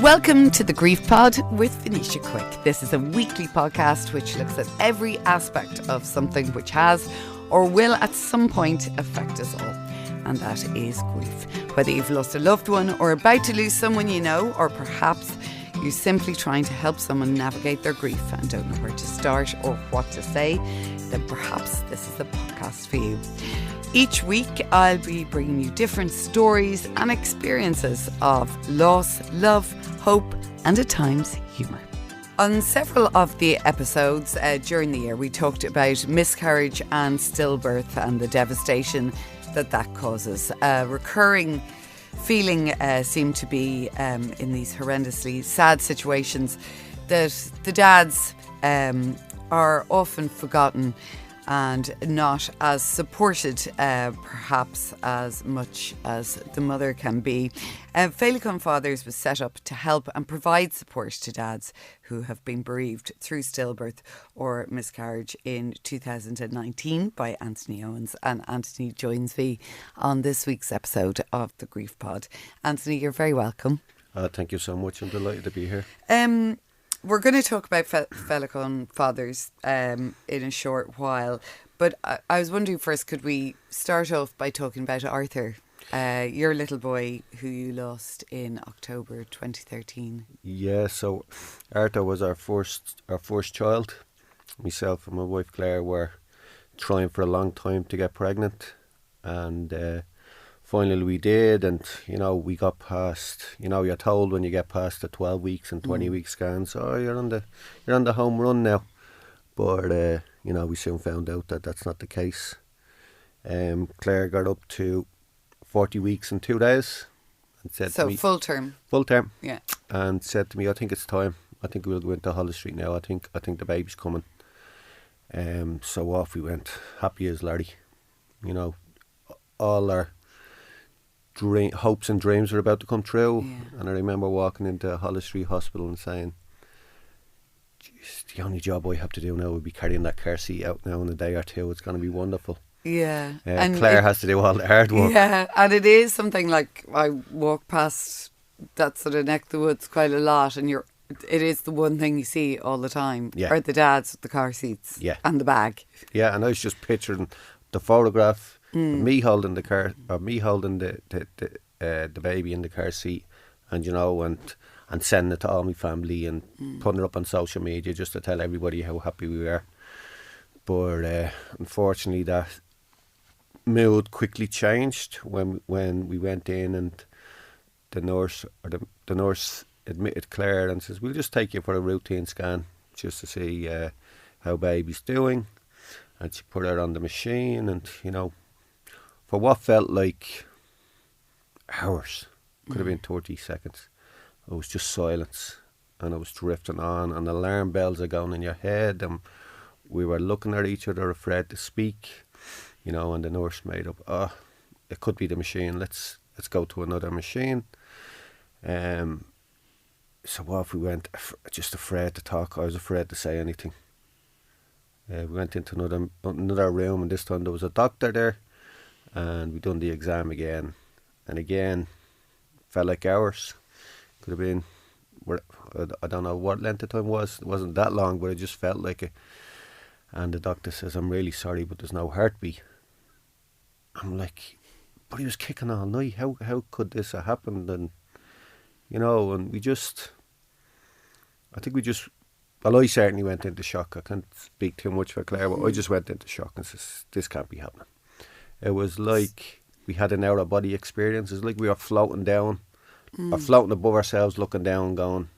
Welcome to the Grief Pod with Venetia Quick. This is a weekly podcast which looks at every aspect of something which has or will at some point affect us all. And that is grief. Whether you've lost a loved one or about to lose someone you know, or perhaps you're simply trying to help someone navigate their grief and don't know where to start or what to say, then perhaps this is the podcast for you. Each week I'll be bringing you different stories and experiences of loss, love, hope and at times humour. On several of the episodes during the year we talked about miscarriage and stillbirth and the devastation that causes. A recurring feeling seemed to be in these horrendously sad situations that the dads are often forgotten and not as supported perhaps as much as the mother can be. Feilecain Fathers was set up to help and provide support to dads who have been bereaved through stillbirth or miscarriage in 2019 by Anthony Owens. And Anthony joins me on this week's episode of the Grief Pod. Anthony, you're very welcome. Thank you so much. I'm delighted to be here. We're going to talk about Feilecain Fathers in a short while, but I was wondering first, could we start off by talking about Arthur, your little boy who you lost in October 2013? Yeah, so Arthur was our first child. Myself and my wife Claire were trying for a long time to get pregnant, and finally we did, and we got past. You're told when you get past the 12 weeks and 20 week scans, you're on the home run now. But we soon found out that that's not the case. Claire got up to 40 weeks and 2 days, and said to me, full term, yeah, and said to me, "I think it's time. I think we'll go into Hollis Street now. I think the baby's coming." So off we went, happy as Larry. All our hopes and dreams were about to come true. Yeah. And I remember walking into Hollis Street Hospital and saying, the only job I have to do now would be carrying that car seat out now in a day or two. It's going to be wonderful. Yeah. And Claire has to do all the hard work. Yeah, and it is something like I walk past that sort of neck of the woods quite a lot, and it is the one thing you see all the time. Yeah. Are the dads with the car seats and the bag. Yeah, and I was just picturing the photograph of me holding the car, or me holding the baby in the car seat, and and sending it to all my family and putting it up on social media just to tell everybody how happy we were. But unfortunately, that mood quickly changed when we went in, and the nurse admitted Claire and says, "We'll just take you for a routine scan just to see how baby's doing." And she put her on the machine, and for what felt like hours, could have been 30 seconds, it was just silence, and it was drifting on, and alarm bells are going in your head, and we were looking at each other, afraid to speak, and the nurse made up, it could be the machine, let's go to another machine. So off we went, just afraid to talk. I was afraid to say anything. We went into another room, and this time there was a doctor there, and we done the exam again, and again felt like hours. Could have been, I don't know what length of time it was. It wasn't that long, but it just felt like it. And the doctor says, "I'm really sorry, but there's no heartbeat." I'm like, but he was kicking all night. How could this have happened? And and well, I certainly went into shock. I can't speak too much for Claire, but I just went into shock and says, "This can't be happening." It was like we had an out-of-body experience. It's like we were floating down, or floating above ourselves, looking down, going,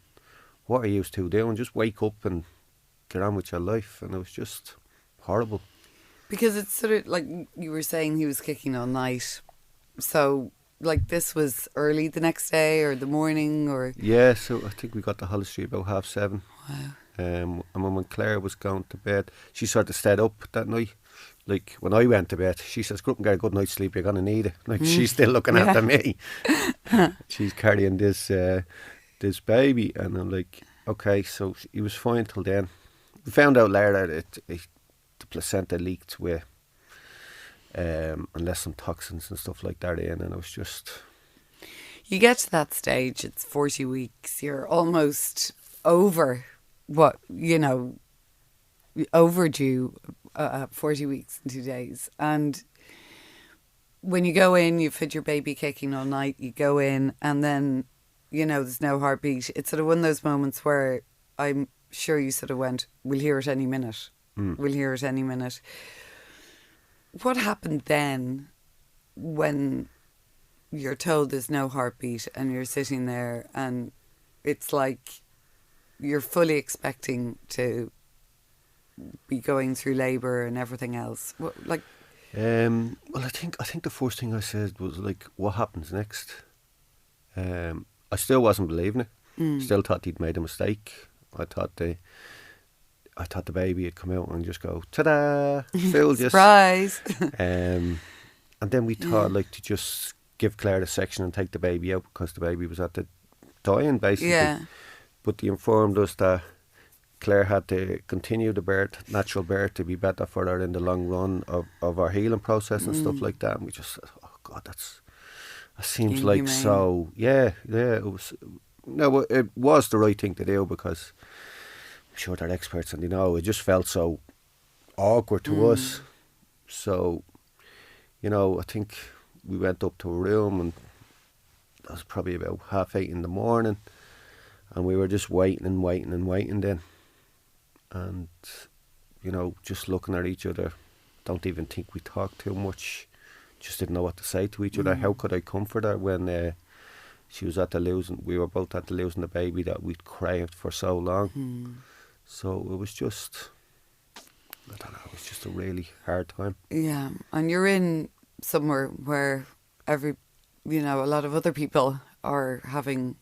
"What are you two doing? Just wake up and get on with your life." And it was just horrible. Because it's sort of like you were saying, he was kicking all night. So, like, this was early the next day or the morning, or? Yeah, so I think we got to Hollis Street about 7:30. Wow. And when Claire was going to bed, she sort of stayed up that night. Like, when I went to bed, she says, "Go up and get a good night's sleep, you're going to need it." Like, she's still looking after me. She's carrying this baby, and I'm like, okay, so he was fine till then. We found out later that the placenta leaked with and left some toxins and stuff like that in, and it was just... You get to that stage, it's 40 weeks, you're almost over what, overdue 40 weeks and 2 days. And when you go in, you've had your baby kicking all night, you go in and then, there's no heartbeat. It's sort of one of those moments where I'm sure you sort of went, we'll hear it any minute. We'll hear it any minute. What happened then when you're told there's no heartbeat and you're sitting there and it's like you're fully expecting to be going through labour and everything else? Well, I think the first thing I said was like, what happens next? I still wasn't believing it. Still thought he'd made a mistake. I thought the baby had come out and just go, ta-da, Phil, just surprise. And then we thought to just give Claire the section and take the baby out because the baby was at the dying basically. Yeah. But they informed us that Claire had to continue the natural birth, to be better for her in the long run of our healing process and stuff like that. And we just said, oh God, that seems like so, it was the right thing to do because I'm sure they're experts and it just felt so awkward to us. So, I think we went up to a room and that was probably about 8:30 in the morning and we were just waiting then. And, just looking at each other, don't even think we talked too much, just didn't know what to say to each other. How could I comfort her when she was we were both at the losing the baby that we'd craved for so long. So it was just, I don't know, it was just a really hard time. Yeah, and you're in somewhere where a lot of other people are having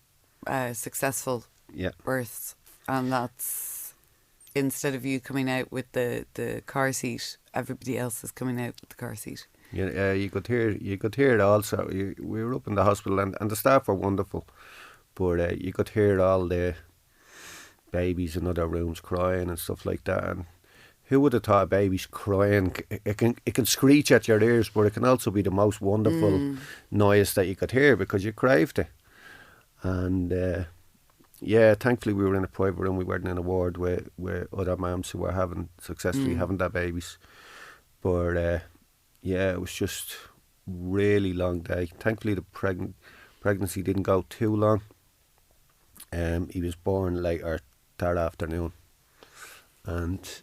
successful births, and that's, instead of you coming out with the car seat, everybody else is coming out with the car seat. Yeah, you could hear it also. We were up in the hospital and the staff were wonderful, but you could hear all the babies in other rooms crying and stuff like that. And who would have thought a baby's crying? It can screech at your ears, but it can also be the most wonderful noise that you could hear because you craved it. And thankfully we were in a private room. We weren't in a ward with other mums who were successfully having their babies. But it was just really long day. Thankfully the pregnancy didn't go too long. He was born later that afternoon. And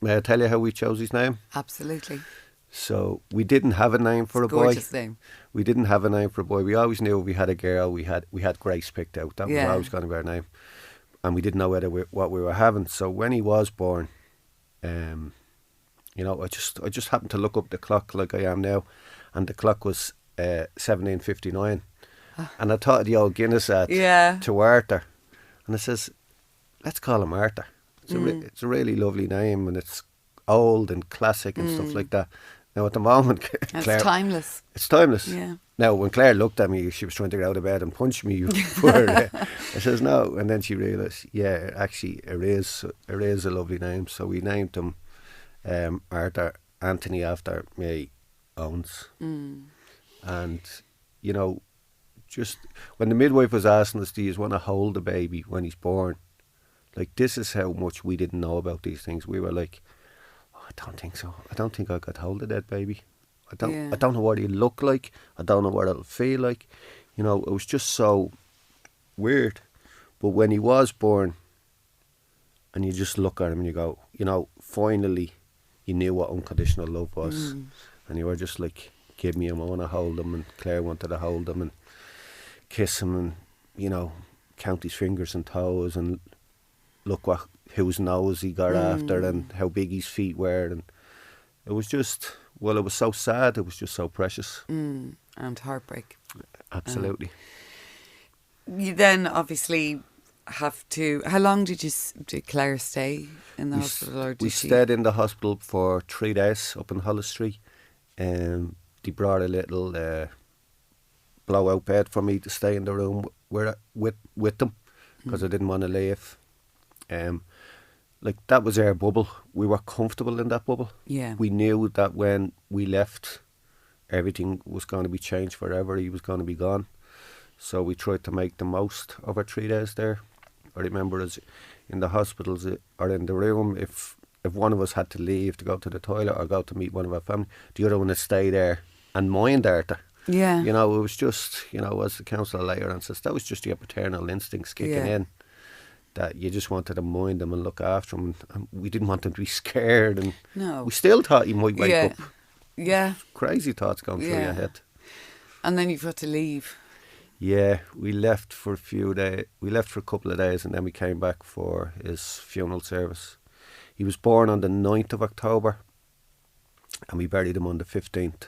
may I tell you how we chose his name? Absolutely. So we didn't have a name for a boy. Gorgeous name. We didn't have a name for a boy. We always knew if we had a girl, we had Grace picked out. That was always going to be our name. And we didn't know what we were having. So when he was born, I just happened to look up the clock like I am now, and the clock was 17:59. And I thought of the old Guinness ad to Arthur. And I says, let's call him Arthur. It's a really lovely name and it's old and classic and stuff like that. Now at the moment, Claire, it's timeless. It's timeless. Yeah. Now when Claire looked at me, she was trying to get out of bed and punch me. I says no, and then she realised, actually it is a lovely name. So we named him Arthur Anthony after me, Owens. And just when the midwife was asking us, do you want to hold the baby when he's born? Like, this is how much we didn't know about these things. We were like, I don't think so. I don't think I could hold a dead baby. I don't know what he'll look like. I don't know what it'll feel like. It was just so weird. But when he was born, and you just look at him and you go, finally you knew what unconditional love was. And you were just like, give me him, I want to hold him. And Claire wanted to hold him and kiss him and, count his fingers and toes and look whose nose he got after and how big his feet were. And it was just, it was so sad. It was just so precious. And heartbreak. Absolutely. You then obviously have to, how long did Claire stay in the hospital? Or we stayed in the hospital for 3 days up in Hollis Street. They brought a little blowout bed for me to stay in the room with them because I didn't want to leave. That was our bubble. We were comfortable in that bubble. Yeah. We knew that when we left, everything was going to be changed forever. He was going to be gone. So we tried to make the most of our 3 days there. I remember us in the hospitals or in the room, if one of us had to leave to go to the toilet or go to meet one of our family, the other one would stay there and mind Arthur. Yeah. You know, it was just, you know, as the counsellor later on says, that was just your paternal instincts kicking in. That you just wanted to mind them and look after them. And we didn't want them to be scared. And we still thought he might wake up. Yeah. Crazy thoughts going through your head. And then you've got to leave. Yeah, we left for a few days. We left for a couple of days and then we came back for his funeral service. He was born on the 9th of October and we buried him on the 15th.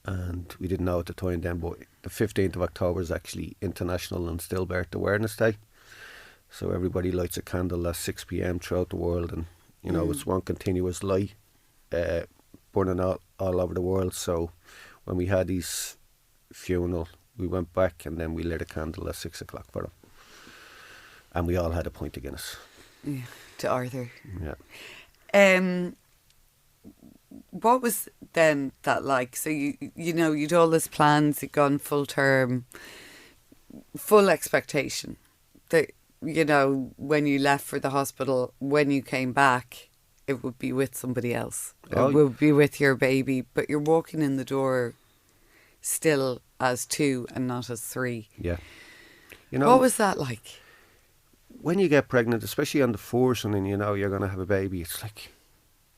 And we didn't know at the time then, but the 15th of October is actually International and Stillbirth Awareness Day. So everybody lights a candle at 6 p.m. throughout the world, and you know it's one continuous light burning all over the world. So when we had his funeral, we went back and then we lit a candle at 6 o'clock for him, and we all had a pint of Guinness. Yeah, to Arthur. Yeah. What was then that like? So you know you'd all these plans, you'd gone full term, full expectation that, you know, when you left for the hospital, when you came back, it would be with somebody else. It would be with your baby, but you're walking in the door still as 2 and not as 3. Yeah. You know, what was that like? When you get pregnant, especially on the first one, and you know you're going to have a baby, it's like,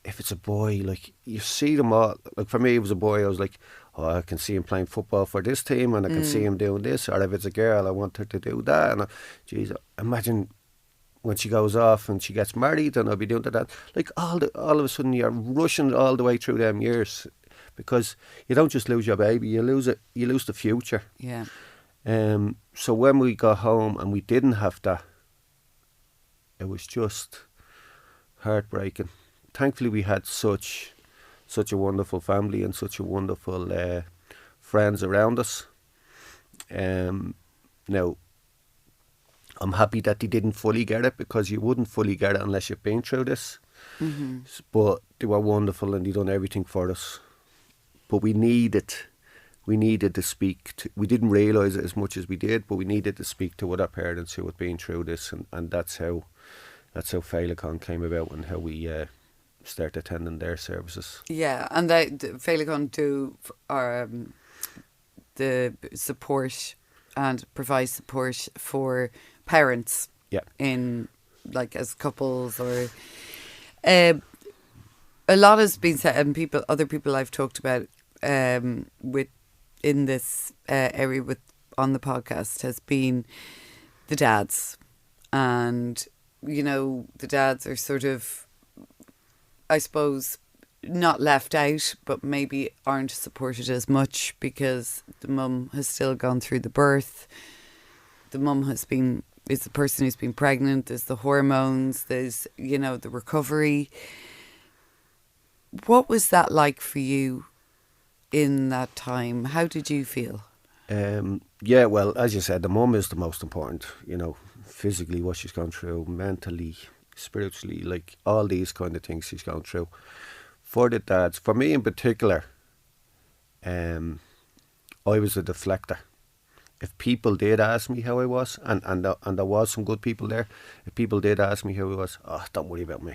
if it's a boy, like, you see them all. Like, for me, it was a boy, I was like, oh, I can see him playing football for this team and I can see him doing this. Or if it's a girl, I want her to do that. And geez, imagine when she goes off and she gets married and I'll be doing that. Like, all of a sudden you're rushing all the way through them years, because you don't just lose your baby, you lose the future. Yeah. So when we got home and we didn't have that, it was just heartbreaking. Thankfully we had such a wonderful family and such a wonderful friends around us. Now, I'm happy that they didn't fully get it, because you wouldn't fully get it unless you've been through this. Mm-hmm. But they were wonderful and they done everything for us. But we needed to speak to, we didn't realise it as much as we did, but we needed to speak to other parents who had been through this, and that's how Feilecain came about and how we start attending their services. Yeah, and Feilecain do the support and provide support for parents. Yeah. In, like, as couples, or a lot has been said, and other people I've talked about with in this area on the podcast has been the dads, and you know the dads are sort of, I suppose, not left out, but maybe aren't supported as much because the mum has still gone through the birth. The mum is the person who's been pregnant. There's the hormones. There's, you know, the recovery. What was that like for you in that time? How did you feel? Yeah, well, as you said, the mum is the most important. You know, physically what she's gone through, mentally, spiritually, like all these kind of things she's gone through. For the dads, for me in particular, I was a deflector. If people did ask me how I was, and there was some good people there, if people did ask me how I was, oh, don't worry about me.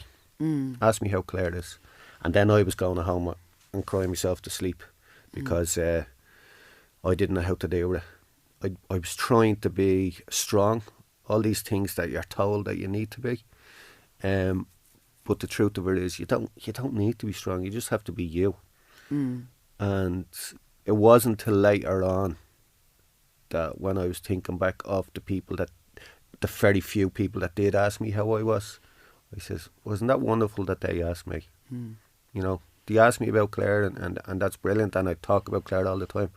Ask me how Claire is. And then I was going home and crying myself to sleep because I didn't know how to deal with it. I was trying to be strong, all these things that you're told that you need to be. But the truth of it is, you don't need to be strong. You just have to be you. And it wasn't till later on that when I was thinking back of the very few people that did ask me how I was, I says, wasn't that wonderful that they asked me? You know, they asked me about Claire, and that's brilliant, and I talk about Claire all the time.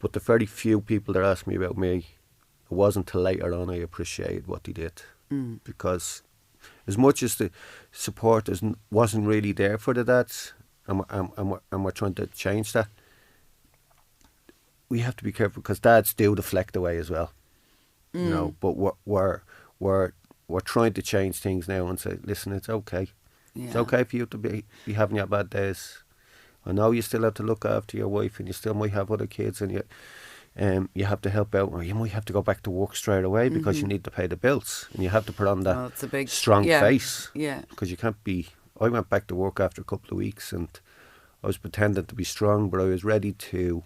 But the very few people that asked me about me, it wasn't till later on I appreciated what they did. Because as much as the support wasn't really there for the dads, and we're trying to change that, we have to be careful, because dads do deflect away as well. You know, but we're trying to change things now and say, listen, it's okay. Yeah. It's okay for you to be having your bad days. I know you still have to look after your wife, and you still might have other kids, and you have to help out, or you might have to go back to work straight away because you need to pay the bills, and you have to put on that it's a big, strong face. Yeah. Because you can't be. I went back to work after a couple of weeks, and I was pretending to be strong, but I was ready to,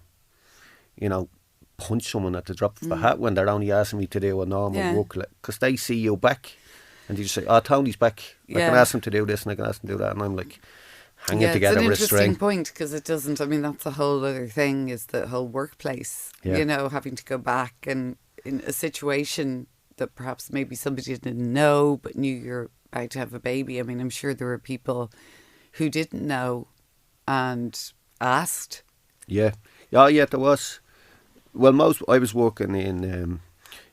punch someone at the drop of a hat when they're only asking me to do a normal work, because they see you back, and you just say, "Oh, Tony's back. I can ask him to do this, and I can ask him to do that," and I'm like, hanging together with a string. It's an interesting point, because it doesn't. I mean, that's a whole other thing, is the whole workplace. Yeah. Having to go back, and in a situation that perhaps maybe somebody didn't know but knew you're about to have a baby. I mean, I'm sure there were people who didn't know and asked. Yeah. Oh, yeah, there was. Well, I was working in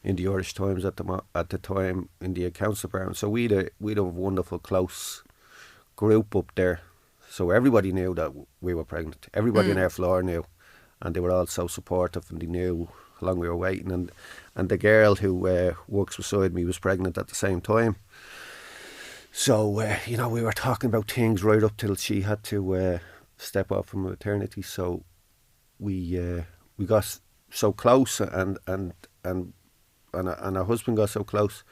the Irish Times at the time in the accounts department, so we'd a wonderful close group up there. So everybody knew that we were pregnant. Everybody on our floor knew, and they were all so supportive, and they knew how long we were waiting. And the girl who works beside me was pregnant at the same time. So we were talking about things right up till she had to step off from maternity. So we got so close, and her husband got so close.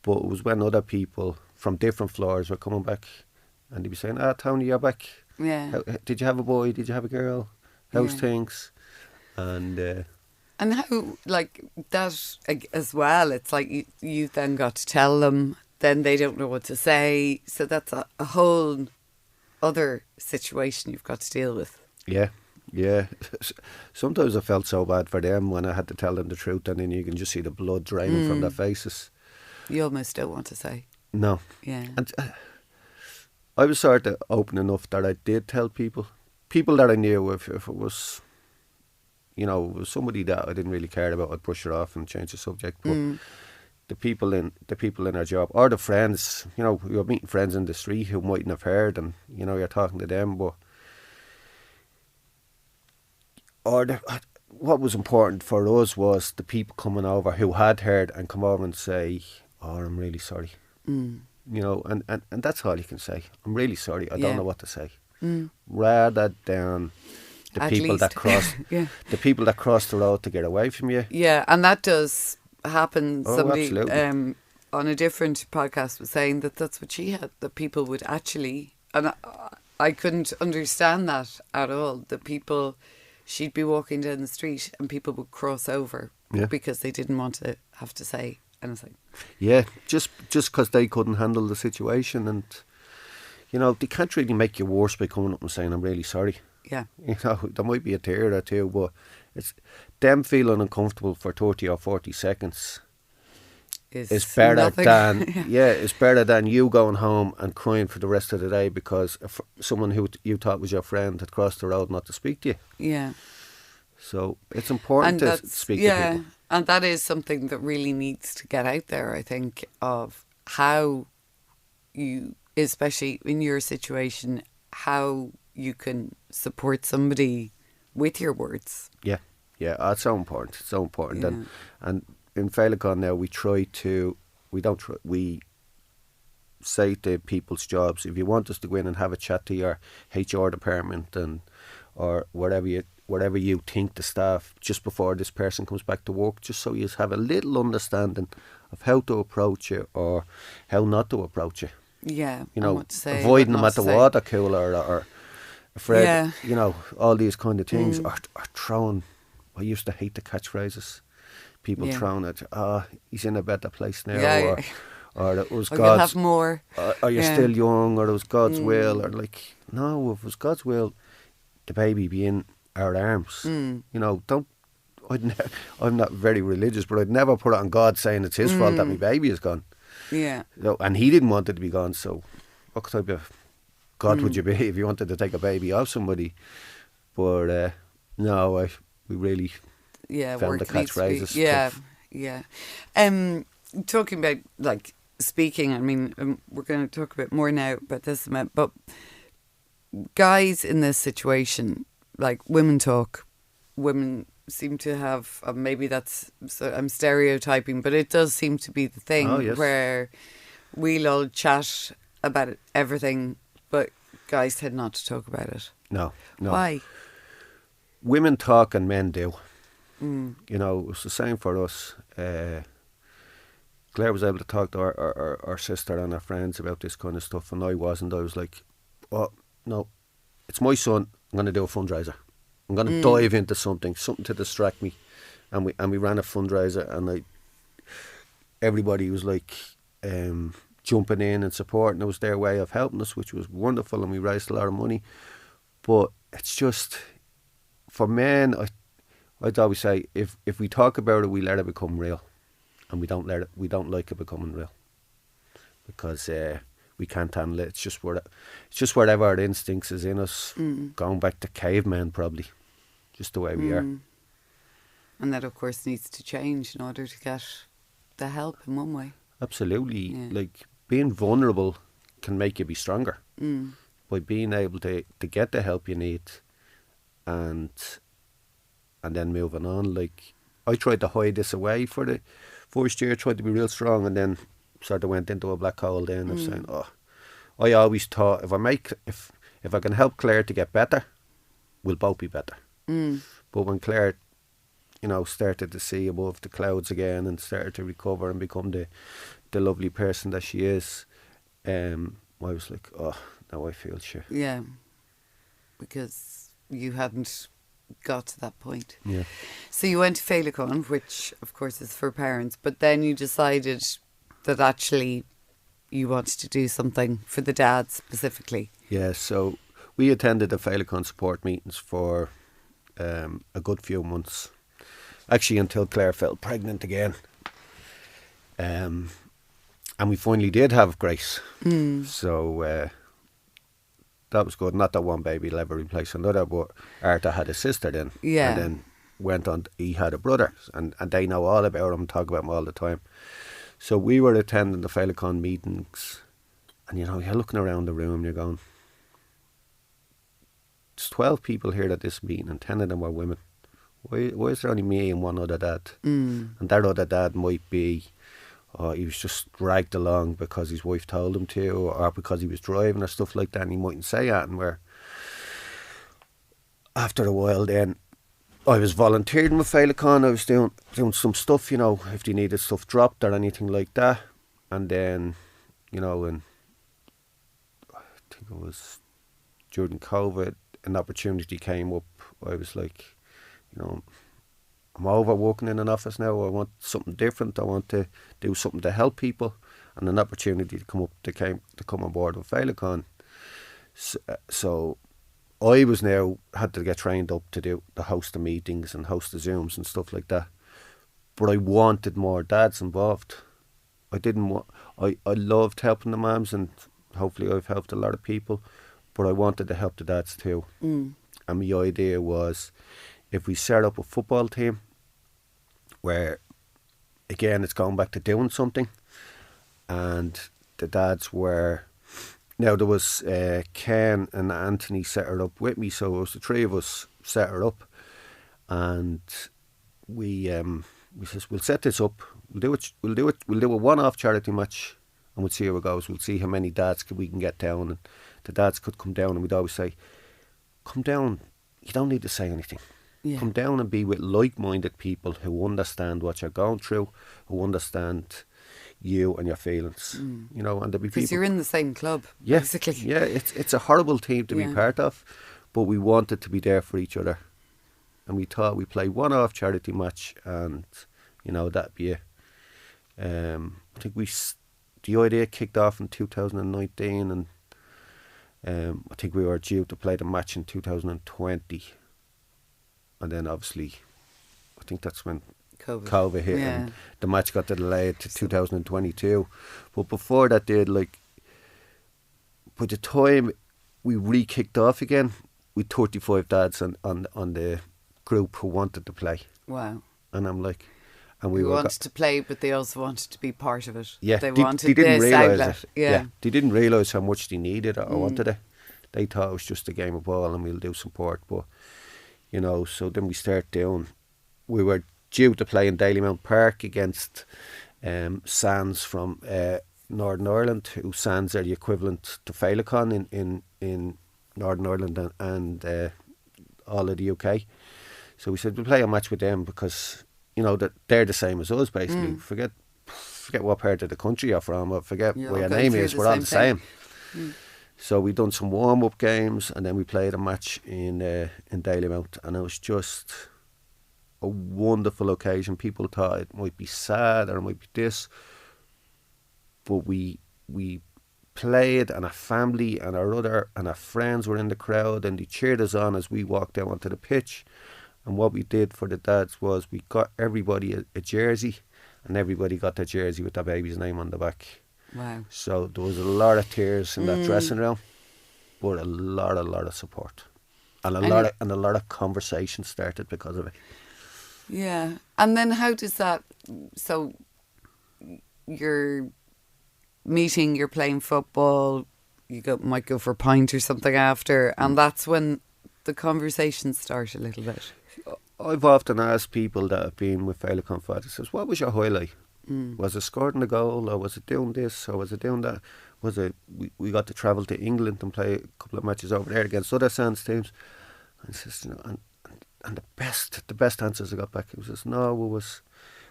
But it was when other people from different floors were coming back, and they'd be saying, Tony, you're back. Yeah. Did you have a boy? Did you have a girl? How's things? And how, like, that as well, it's like you then got to tell them, then they don't know what to say. So that's a whole other situation you've got to deal with. Yeah. Yeah. Sometimes I felt so bad for them when I had to tell them the truth, and then you can just see the blood draining from their faces. You almost don't want to say. No. Yeah. And I was sort of open enough that I did tell people that I knew. If it was, it was somebody that I didn't really care about, I'd brush it off and change the subject. But the people in our job, or the friends, you're meeting friends in the street who mightn't have heard, and you're talking to them. But what was important for us was the people coming over who had heard and come over and say, "Oh, I'm really sorry." And that's all you can say. I'm really sorry. I don't know what to say. Rather than the people that cross the people that cross the road to get away from you. Yeah, and that does happen. Oh, somebody absolutely. On a different podcast was saying that that's what she had. That people would actually, and I couldn't understand that at all. The people, she'd be walking down the street and people would cross over because they didn't want to have to say anything. Yeah, just because they couldn't handle the situation, and they can't really make you worse by coming up and saying, "I'm really sorry." Yeah. There might be a tear or two, but it's them feeling uncomfortable for 30 or 40 seconds is better than it's better than you going home and crying for the rest of the day because someone who you thought was your friend had crossed the road not to speak to you. Yeah. So it's important to speak to people. And that is something that really needs to get out there, I think, of how you, especially in your situation, how you can support somebody with your words. Yeah, it's so important. It's so important. Yeah. And in Feilecain now, we say to people's jobs, if you want us to go in and have a chat to your HR department or whatever you think the staff just before this person comes back to work, just so you have a little understanding of how to approach it or how not to approach it. Yeah, what to say, avoiding them at the water cooler or afraid, all these kind of things, or throwing. I used to hate the catchphrases. People throwing it. He's in a better place now, or it was God's. Have more. Or you're still young, or it was God's will, or no, if it was God's will, the baby be in our arms. Don't. I'm not very religious, but I'd never put it on God saying it's His fault that my baby is gone. Yeah. And He didn't want it to be gone. So, what type of God would you be if you wanted to take a baby off somebody? But no, we really found the catchphrases. Yeah. Talking about speaking. I mean, we're going to talk a bit more now about this, but guys in this situation, women talk. Women seem to have, maybe I'm stereotyping, but it does seem to be the thing where we'll all chat about everything, but guys tend not to talk about it. No. Why? Women talk and men do. You know, it was the same for us. Claire was able to talk to our sister and our friends about this kind of stuff, and I wasn't. I was like, oh, no, it's my son. I'm going to do a fundraiser. I'm going to dive into something to distract me. And we ran a fundraiser, and everybody was like jumping in and supporting. It was their way of helping us, which was wonderful, and we raised a lot of money. But it's just, for men, I'd always say, if we talk about it, we let it become real, and we don't like it becoming real, because we can't handle it. It's just whatever our instincts is in us, going back to cavemen probably, just the way we are. And that, of course, needs to change in order to get the help in one way. Absolutely. Yeah. Like, being vulnerable can make you be stronger. By being able to get the help you need, and then moving on. Like, I tried to hide this away for the first year, tried to be real strong, and then sort of went into a black hole then of saying, I always thought if I can help Claire to get better, we'll both be better. But when Claire, you know, started to see above the clouds again and started to recover and become the lovely person that she is, I was like, now I feel shit. Yeah, because you hadn't got to that point. Yeah. So you went to Feilecain, which of course is for parents, but then you decided that actually you wanted to do something for the dads specifically. Yeah, so we attended the Feilecain support meetings for a good few months. Actually, until Claire fell pregnant again. And we finally did have Grace. So that was good. Not that one baby will ever replace another, but Arthur had a sister then. Yeah. And then went on, he had a brother, and they know all about him, talk about him all the time. So we were attending the Feilecain meetings, and you know, you're looking around the room, you're going, there's 12 people here at this meeting, and 10 of them are women. Why is there only me and one other dad? And that other dad might be, he was just dragged along because his wife told him to, or because he was driving or stuff like that, and he mightn't say that. And where after a while then, I was volunteering with Feilecain. I was doing some stuff, you know, if they needed stuff dropped or anything like that. And then, you know, and I think it was during COVID, an opportunity came up. I was like, you know, I'm over working in an office now. I want something different. I want to do something to help people, and an opportunity to come on board with Feilecain. So I was now had to get trained up to host the meetings and host the Zooms and stuff like that. But I wanted more dads involved. I loved helping the mums, and hopefully I've helped a lot of people. But I wanted to help the dads too. And my idea was, if we set up a football team where, again, it's going back to doing something, and the dads were, now there was Ken and Anthony set her up with me, so it was the three of us set her up, and we says, we'll set this up, we'll do a one-off charity match, and we'll see how it goes. We'll see how many dads we can get down, and the dads could come down, and we'd always say, come down, you don't need to say anything. Yeah. Come down and be with like-minded people who understand what you're going through, who understand you and your feelings. You know, and there'll be people, because you're in the same club, yeah, basically. Yeah, it's a horrible team to be part of, but we wanted to be there for each other, and we thought we'd play one-off charity match, and you know, that'd be it. I think the idea kicked off in 2019, and I think we were due to play the match in 2020. And then obviously, I think that's when COVID hit, and the match got delayed to 2022. But before that, by the time we re-kicked off again, we 35 dads on the group who wanted to play. Wow. And I'm like, and we wanted to play, but they also wanted to be part of it. Yeah, they wanted didn't realise outlet. it. Yeah, they didn't realise how much they needed it or wanted it. They thought it was just a game of ball and we'll do support, but. You know, so then we were due to play in Dalymount Park against Sands from Northern Ireland, who Sands are the equivalent to Feilecain in Northern Ireland and all of the UK. So we said we'll play a match with them because, you know, that they're the same as us basically. Forget what part of the country you're from, or forget You're what your all going name through is. the We're all the same same. So we done some warm-up games, and then we played a match in Dalymount, and it was just a wonderful occasion. People thought it might be sad or it might be this, but we played, and our family and our friends were in the crowd, and they cheered us on as we walked out onto the pitch. And what we did for the dads was we got everybody a jersey, and everybody got their jersey with their baby's name on the back. Wow. So there was a lot of tears in that dressing room, but a lot of support, and a lot of conversation started because of it. Yeah. And then how does that, so you're meeting, you're playing football, might go for a pint or something after, and that's when the conversations start a little bit. I've often asked people that have been with Feilecain Fathers, says, what was your highlight? Was it scoring the goal, or was it doing this, or was it doing that? Was it we got to travel to England and play a couple of matches over there against other Sands teams? And says, you know, and the best answers I got back, it was just, no, it was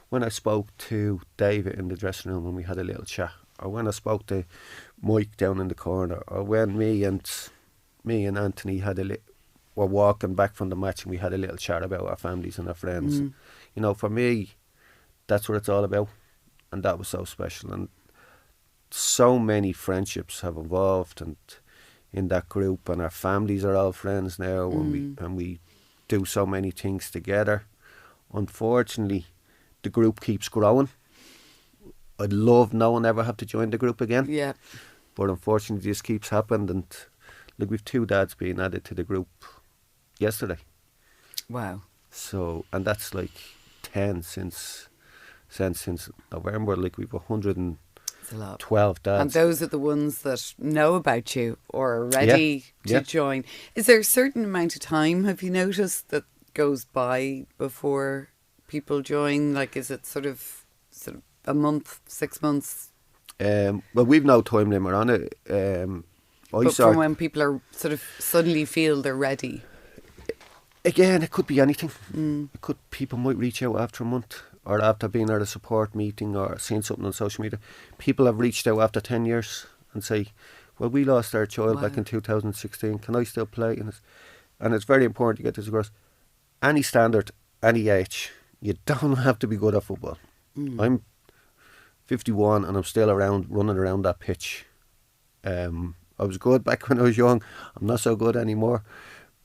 when I spoke to David in the dressing room and we had a little chat, or when I spoke to Mike down in the corner, or when me and Anthony were walking back from the match and we had a little chat about our families and our friends. You know, for me, that's what it's all about, and that was so special. And so many friendships have evolved and in that group, and our families are all friends now, and we do so many things together. Unfortunately, the group keeps growing. I'd love no one ever have to join the group again. Yeah. But unfortunately, this keeps happening, and look, we've 2 dads being added to the group yesterday. Wow. So, and that's like 10 since November. Like we've 112 It's a lot. dads. And those are the ones that know about you or are ready to Yeah. join. Is there a certain amount of time, have you noticed, that goes by before people join? Like, is it sort of a month, 6 months? Well, we've no time limit on it. But from when people are sort of suddenly feel they're ready. Again, it could be anything. People might reach out after a month, or after being at a support meeting, or seeing something on social media. People have reached out after 10 years and say, well, we lost our child back in 2016. Can I still play? And it's very important to get this across. Any standard, any age, you don't have to be good at football. I'm 51 and I'm still running around that pitch. I was good back when I was young. I'm not so good anymore.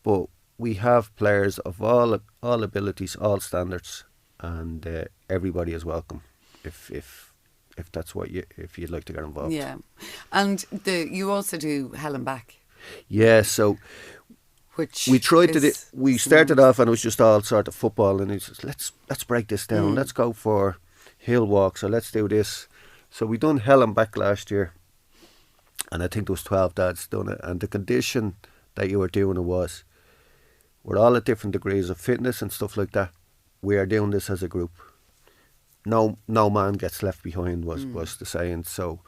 But we have players of all abilities, all standards, and everybody is welcome if that's what if you'd like to get involved. Yeah. And you also do Hell and Back. Yeah, so which we tried to we started off and it was just all sort of football, and it's just, let's break this down. Let's go for hill walks, or let's do this. So we done Hell and Back last year, and I think there was 12 dads done it, and the condition that you were doing it was, we're all at different degrees of fitness and stuff like that. We are doing this as a group. No man gets left behind was the saying. So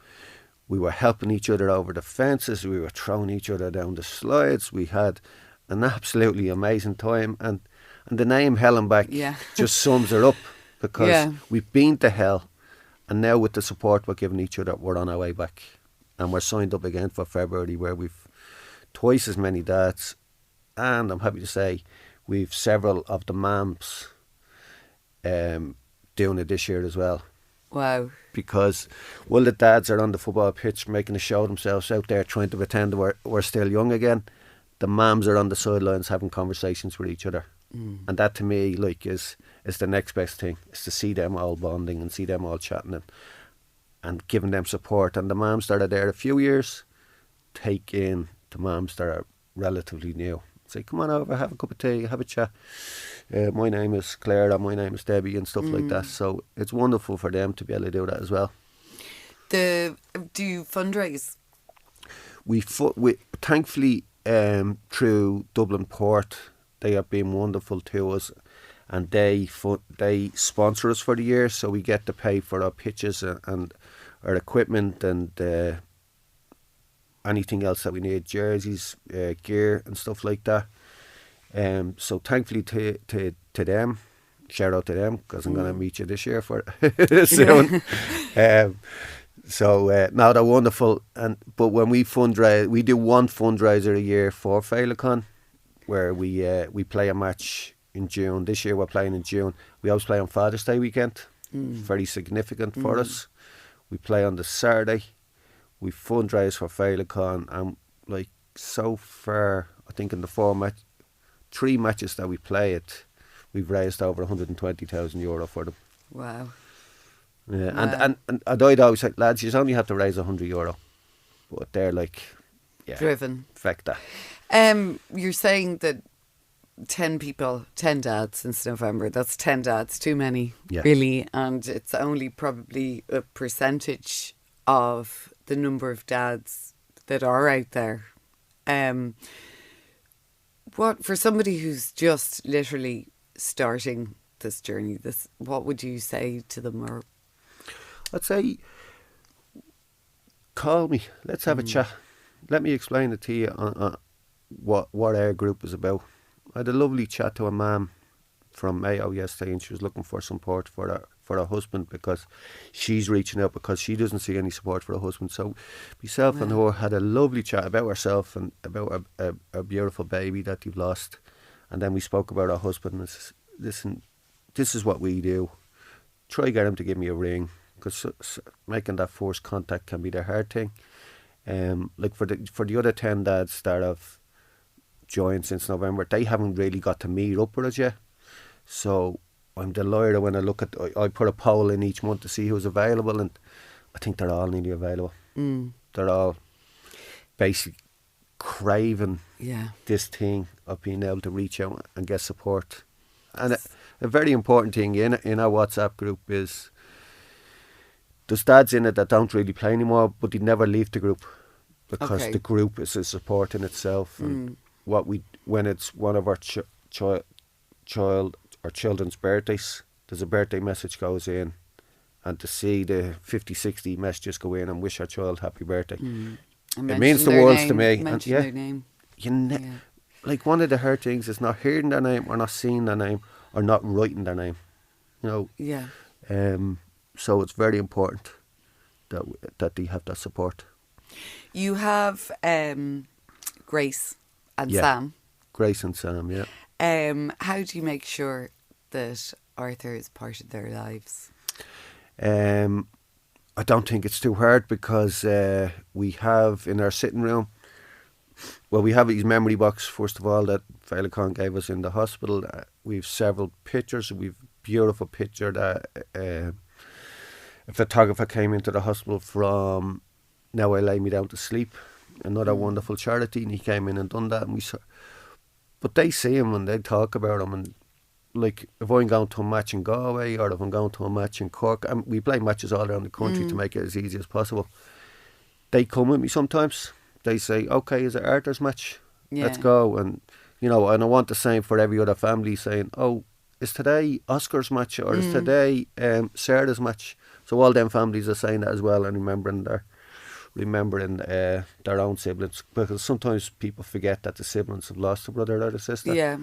we were helping each other over the fences. We were throwing each other down the slides. We had an absolutely amazing time. And the name Hell and Back just sums it up, because we've been to hell, and now with the support we're giving each other, we're on our way back. And we're signed up again for February, where we've twice as many dads. And I'm happy to say we've several of the mums doing it this year as well. Wow. Because while the dads are on the football pitch making a show of themselves out there trying to pretend we're still young again, the mums are on the sidelines having conversations with each other. And that to me is the next best thing, is to see them all bonding and see them all chatting and giving them support. And the mums that are there a few years take in the mums that are relatively new. Say, come on over, have a cup of tea, have a chat. My name is Claire, or my name is Debbie, and stuff like that. So it's wonderful for them to be able to do that as well. Do you fundraise? We thankfully through Dublin Port, they have been wonderful to us, and they sponsor us for the year, so we get to pay for our pitches and our equipment and anything else that we need, jerseys, gear and stuff like that. So thankfully to them, shout out to them, because I'm going to meet you this year for soon. No, they're wonderful. But when we fundraise, we do one fundraiser a year for Feilecain, where we play a match in June. This year we're playing in June. We always play on Father's Day weekend. Very significant for us. We play on the Saturday. We fundraise for Feilecain, and like so far, I think in the 3 matches that we play it, we've raised over €120,000 for them. Wow. Yeah, Wow. and I'd always say, lads, you only have to raise €100, but they're like, yeah, Driven. feck that. You're saying that 10 people, 10 dads since November. That's 10 dads, too many, Yeah. really. And it's only probably a percentage of the number of dads that are out there. What, for somebody who's just literally starting this journey, what would you say to them? Or I'd say, call me. Let's have a chat. Let me explain it to you on what our group is about. I had a lovely chat to a mum from Mayo yesterday, and she was looking for support for her husband, because she's reaching out because she doesn't see any support for her husband. So myself and her had a lovely chat about herself and about a beautiful baby that you've lost. And then we spoke about her husband and says, listen, this is what we do. Try get him to give me a ring, because making that first contact can be the hard thing. Like for the other 10 dads that have joined since November, they haven't really got to meet up with us yet. So I'm delighted when I put a poll in each month to see who's available, and I think they're all nearly available. They're all basically craving this thing of being able to reach out and get support. And a very important thing in our WhatsApp group is there's dads in it that don't really play anymore, but they never leave the group, because the group is a support in itself. And when it's one of our children's birthdays, there's a birthday message goes in, and to see the 50, 60 messages go in and wish our child happy birthday, it means the world to me. Mention their name. Like, one of the hard things is not hearing their name, or not seeing their name, or not writing their name. So it's very important that they have that support. You have Grace and Sam. Grace and Sam, yeah. How do you make sure that Arthur is part of their lives? I don't think it's too hard, because we have in our sitting room, we have his memory box, first of all, that Feilecain gave us in the hospital. We've several pictures. We've a beautiful picture that a photographer came into the hospital from Now I Lay Me Down to Sleep, another wonderful charity, and he came in and done that. And but they see him and they talk about him, and like, if I'm going to a match in Galway, or if I'm going to a match in Cork, and we play matches all around the country to make it as easy as possible, they come with me sometimes. They say, okay, is it Arthur's match? Let's go. And and I want the same for every other family, saying, oh, is today Oscar's match, or is today Sarah's match? So all them families are saying that as well, and remembering their own siblings, because sometimes people forget that the siblings have lost a brother or a sister.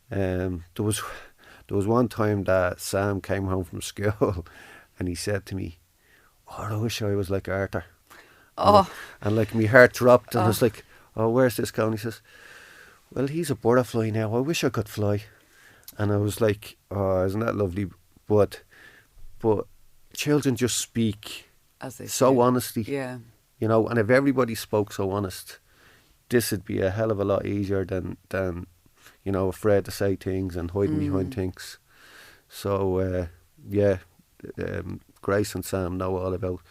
There was one time that Sam came home from school and he said to me, oh, I wish I was like Arthur. And like my heart dropped, and I was like, oh, where's this going? He says, well, he's a butterfly now, I wish I could fly. And I was like, oh, isn't that lovely? But children just speak so honestly. And if everybody spoke so honest, this would be a hell of a lot easier than afraid to say things and hiding behind things. So Grace and Sam know all about.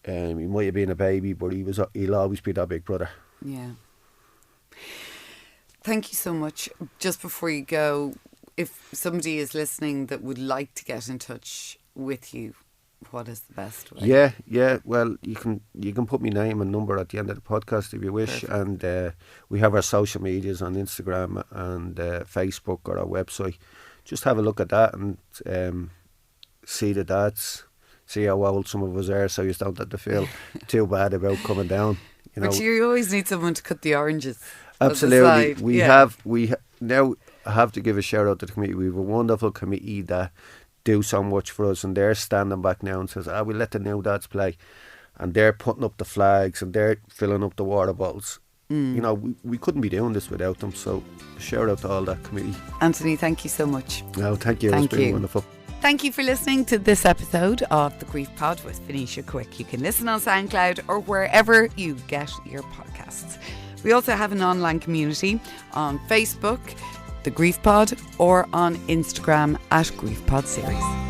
He might have been a baby, but he'll always be that big brother. Thank you so much. Just before you go, if somebody is listening that would like to get in touch with you, what is the best way? Well, you can put my name and number at the end of the podcast if you wish. Perfect. And we have our social medias on Instagram and Facebook, or our website. Just have a look at that and see the dads, see how old some of us are, so you don't have to feel too bad about coming down. But you always need someone to cut the oranges. Absolutely. Aside. Now I have to give a shout out to the committee. We have a wonderful committee that do so much for us, and they're standing back now and says, we'll let the new dads play. And they're putting up the flags and they're filling up the water bottles. You know, we couldn't be doing this without them. So shout out to all that committee. Anthony, thank you so much. No, thank you. Thank It's been you. wonderful. Thank you for listening to this episode of The Grief Pod with Venetia Quick. You can listen on SoundCloud or wherever you get your podcasts. We also have an online community on Facebook, The Grief Pod, or on Instagram @GriefPod Series.